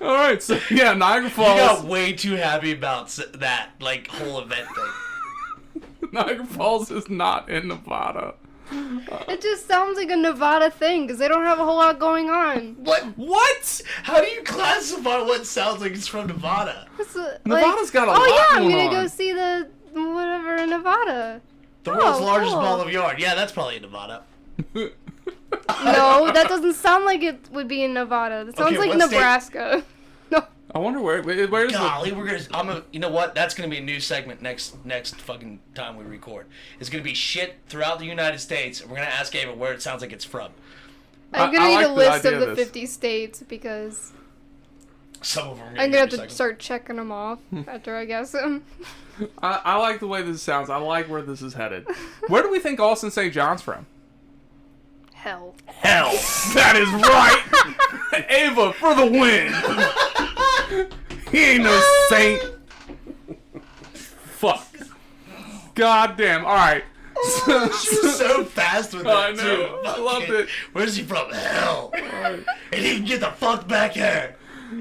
All right, so yeah, Niagara Falls. You got way too happy about that like whole event thing. Niagara Falls is not in Nevada. It just sounds like a Nevada thing because they don't have a whole lot going on. What? How do you classify what sounds like it's from Nevada? Nevada's got a lot I'm going gonna on. go see the whatever in Nevada. The world's largest cool. ball of yarn. Yeah, that's probably in Nevada. No, that doesn't sound like it would be in Nevada. That sounds Okay, like what state? Nebraska. No. I wonder where's the... Golly, you know what? That's gonna be a new segment next fucking time we record. It's gonna be shit throughout the United States, and we're gonna ask Ava where it sounds like it's from. I'm gonna I need like a the list idea of of the this. 50 states because Some of them are I'm gonna have be to recycled. start checking them off after I guess them. I like the way this sounds. I like where this is headed. Where do we think Austin St. John's from? Hell. Hell. That is right. Ava for the win. He ain't no saint. Fuck. God damn. All right. She was so fast with I that know. too. I loved it. Where's he from? Hell. And he can get the fuck back here.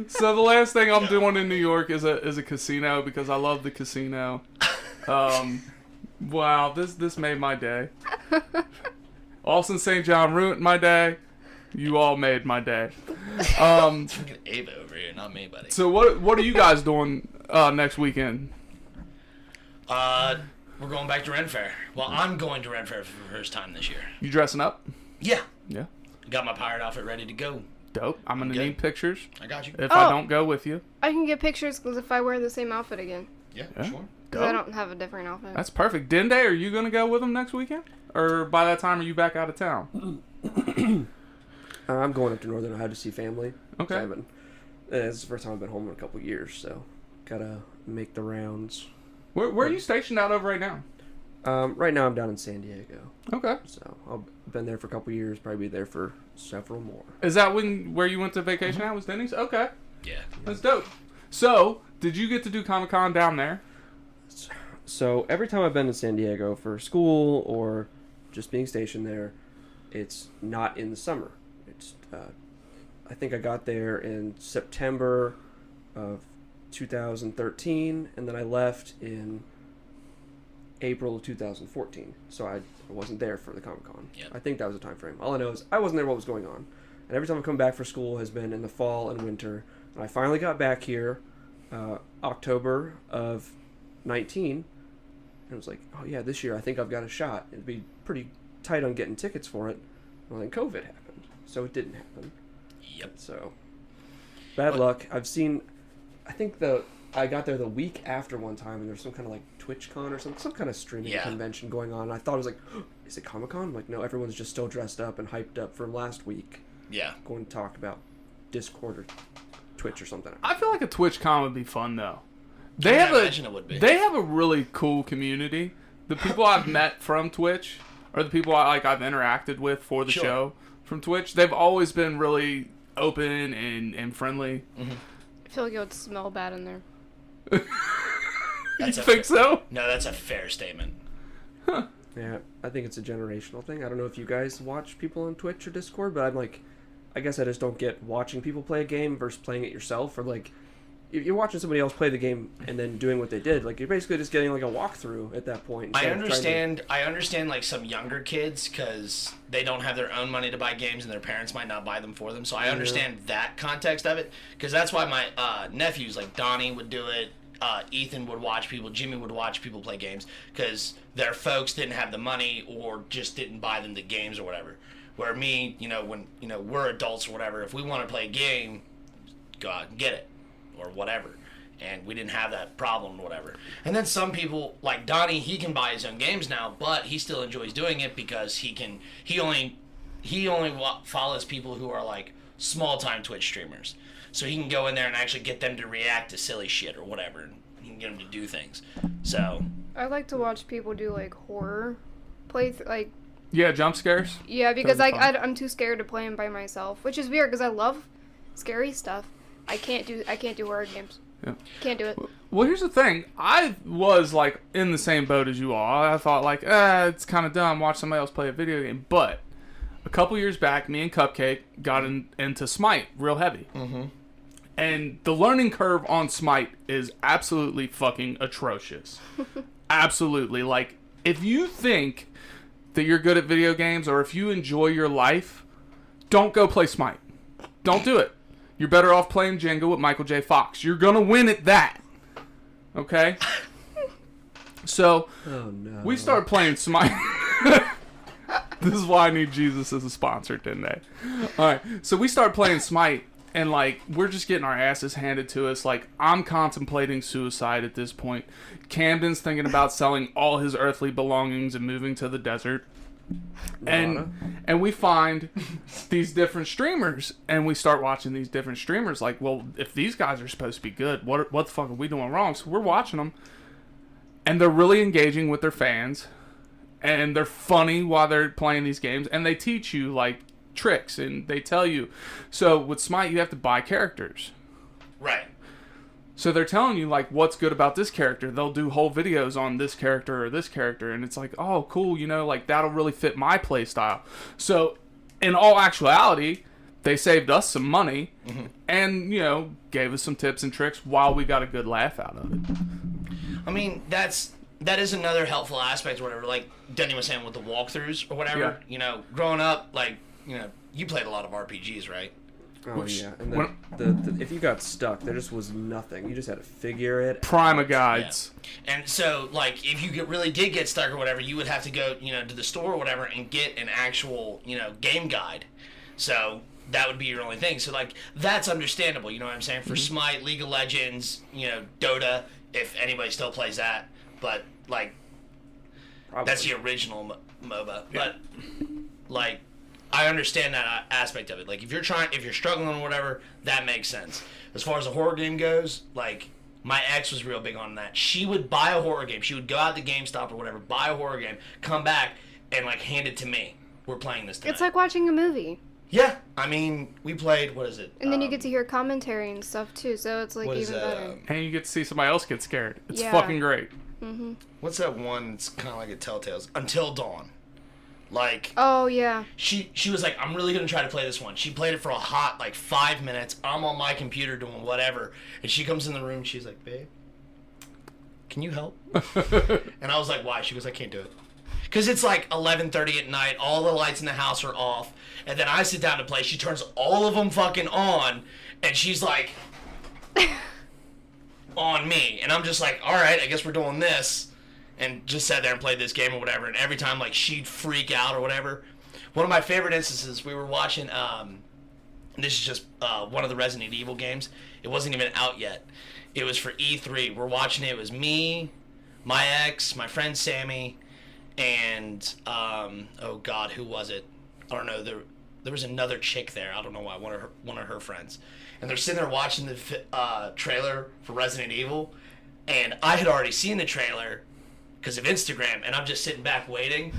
So the last thing I'm doing in New York is a casino because I love the casino. Wow, this made my day. Austin St. John ruined my day. You all made my day. Fucking Ava over here, not me, buddy. So what are you guys doing next weekend? We're going back to Ren Fair. Well, I'm going to Ren Fair for the first time this year. You dressing up? Yeah. Yeah. Got my pirate outfit ready to go. Dope. I'm gonna Good. need pictures I got you. if I Oh. don't go with you. I can get pictures because if I wear the same outfit again. Yeah, Yeah. sure. Because I Dope. don't have a different outfit. That's perfect. Denday, are you gonna go with them next weekend? Or by that time are you back out of town? I'm going up to Northern Ohio to see family. Okay. So it's the first time I've been home in a couple years, so gotta make the rounds. Where are you stationed out of right now? Right now I'm down in San Diego, Okay. so I've been there for a couple years. Probably be there for several more. Is that where you went to vacation at? Was Denny's? Okay. Yeah. That's dope. So, did you get to do Comic-Con down there? So every time I've been to San Diego for school or just being stationed there, it's not in the summer. It's I think I got there in September of 2013, and then I left in April of 2014. So I wasn't there for the Comic-Con. Yep. I think that was the time frame. All I know is I wasn't there what was going on. And every time I come back for school has been in the fall and winter. And I finally got back here October of 19. And it was like, oh yeah, this year I think I've got a shot. It'd be pretty tight on getting tickets for it. Well, then COVID happened. So it didn't happen. Yep. So bad luck. I think the I got there the week after one time, and there's some kind of like TwitchCon or some kind of streaming convention going on. I thought it was like, is it Comic-Con? I'm like, no, everyone's just still dressed up and hyped up from last week. Yeah. Going to talk about Discord or Twitch or something. I feel like a TwitchCon would be fun though. I imagine it would be. They have a really cool community. The people I've met from Twitch, or the people I've interacted with for the show from Twitch, they've always been really open and friendly. Mm-hmm. I feel like it would smell bad in there. You think so? No, that's a fair statement. Yeah, I think it's a generational thing. I don't know if you guys watch people on Twitch or Discord, but I'm like, I guess I just don't get watching people play a game versus playing it yourself. Or like, if you're watching somebody else play the game and then doing what they did, like you're basically just getting like a walkthrough at that point. I understand like some younger kids because they don't have their own money to buy games and their parents might not buy them for them. So I understand that context of it because that's why my nephews, like Donnie would do it. Ethan would watch people, Jimmy would watch people play games because their folks didn't have the money or just didn't buy them the games or whatever. Where me, when we're adults or whatever, if we want to play a game, go out and get it or whatever. And we didn't have that problem or whatever. And then some people, like Donnie, he can buy his own games now, but he still enjoys doing it because he only follows people who are like small-time Twitch streamers. So he can go in there and actually get them to react to silly shit or whatever. And he can get them to do things. So I like to watch people do like horror play, Yeah, jump scares. Yeah, because I'm too scared to play them by myself, which is weird because I love scary stuff. I can't do horror games. Yeah. Can't do it. Well, here's the thing. I was like in the same boat as you all. I thought like, it's kind of dumb. Watch somebody else play a video game. But a couple years back, me and Cupcake got into Smite real heavy. Mm-hmm. And the learning curve on Smite is absolutely fucking atrocious. Absolutely. Like, if you think that you're good at video games or if you enjoy your life, don't go play Smite. Don't do it. You're better off playing Jenga with Michael J. Fox. You're going to win at that. Okay? So, we started playing Smite. This is why I need Jesus as a sponsor, Denday. Alright, so we started playing Smite, and, like, we're just getting our asses handed to us. Like, I'm contemplating suicide at this point. Camden's thinking about selling all his earthly belongings and moving to the desert. And we find these different streamers, and we start watching these different streamers. Like, well, if these guys are supposed to be good, what the fuck are we doing wrong? So we're watching them, and they're really engaging with their fans, and they're funny while they're playing these games, and they teach you, like, tricks, and they tell you. So with Smite, you have to buy characters. Right. So they're telling you, like, what's good about this character. They'll do whole videos on this character or this character, and it's like, oh, cool, like, that'll really fit my play style. So, in all actuality, they saved us some money, and, gave us some tips and tricks while we got a good laugh out of it. I mean, that is another helpful aspect or whatever, like Denny was saying with the walkthroughs or whatever. Yeah. Growing up, like, you played a lot of RPGs, right? Oh, yeah. And the if you got stuck, there just was nothing. You just had to figure it Prima guides. Yeah. And so, like, if you really did get stuck or whatever, you would have to go, to the store or whatever and get an actual, game guide. So that would be your only thing. So, like, that's understandable, you know what I'm saying? For Smite, League of Legends, Dota, if anybody still plays that. But, like, that's the original MOBA. Yeah. But, like, I understand that aspect of it. Like, if you're struggling or whatever, that makes sense. As far as a horror game goes, like, my ex was real big on that. She would buy a horror game. She would go out to GameStop or whatever, buy a horror game, come back, and, like, hand it to me. We're playing this tonight. It's like watching a movie. Yeah. I mean, we played, what is it? And then you get to hear commentary and stuff, too, so it's, like, even better. And you get to see somebody else get scared. It's fucking great. Mm-hmm. What's that one that's kind of like a Telltale's? Until Dawn. Like, oh yeah, she was like, I'm really gonna try to play this one. She played it for a hot 5 minutes. I'm on my computer doing whatever, and she comes in the room. She's like, babe, can you help? And I was like, why? She goes, I can't do it, because it's like 11:30 at night. All the lights in the house are off, and then I sit down to play. She turns all of them fucking on, and she's like, on me, and I'm just like, all right, I guess we're doing this. And just sat there and played this game or whatever. And every time, like, she'd freak out or whatever. One of my favorite instances, we were watching This is just one of the Resident Evil games. It wasn't even out yet. It was for E3. We're watching it. It was me, my ex, my friend Sammy, and oh God, who was it? I don't know. There was another chick there. I don't know why. One of her friends. And they're sitting there watching the trailer for Resident Evil, and I had already seen the trailer because of Instagram, and I'm just sitting back waiting.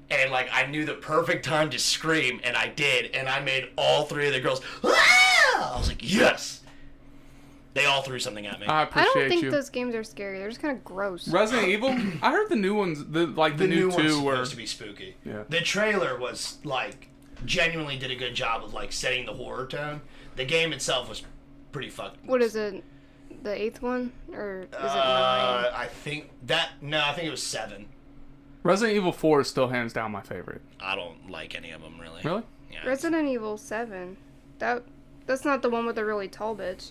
And, like, I knew the perfect time to scream, and I did. And I made all three of the girls, ah! I was like, yes! They all threw something at me. I I appreciate don't think you. those games are scary. They're just kind of gross. Resident Evil? I heard the new ones, the new one's two were... supposed to be spooky. Yeah. The trailer was, like, genuinely did a good job of, like, setting the horror tone. The game itself was pretty fucking... What is it? The 8th one? Or is it 9? I think it was 7. Resident Evil 4 is still hands down my favorite. I don't like any of them, really. Really? Yeah. Resident Evil 7. That's not the one with the really tall bitch.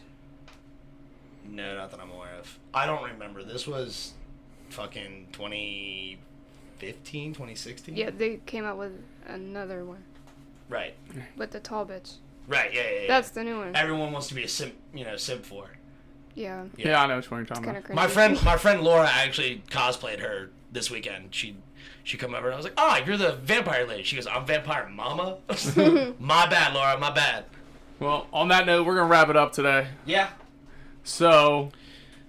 No, not that I'm aware of. I don't remember. This was fucking 2015, 2016? Yeah, they came out with another one. Right. With the tall bitch. Right, yeah. That's the new one. Everyone wants to be a simp for. Yeah. Yeah, I know which one you're talking Kind about. of crazy. My friend Laura actually cosplayed her this weekend. She come over and I was like, "Oh, you're the vampire lady." She goes, "I'm vampire mama." My bad, Laura. My bad. Well, on that note, we're going to wrap it up today. Yeah. So...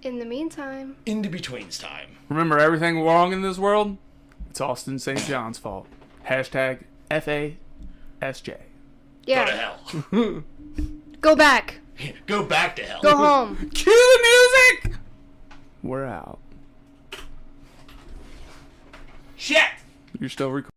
In the meantime... In the betweens time. Remember, everything wrong in this world, it's Austin St. John's fault. Hashtag FASJ. Yeah. Go to hell. Go back. Go back to hell. Go home. Cue the music! We're out. Shit! You're still recording.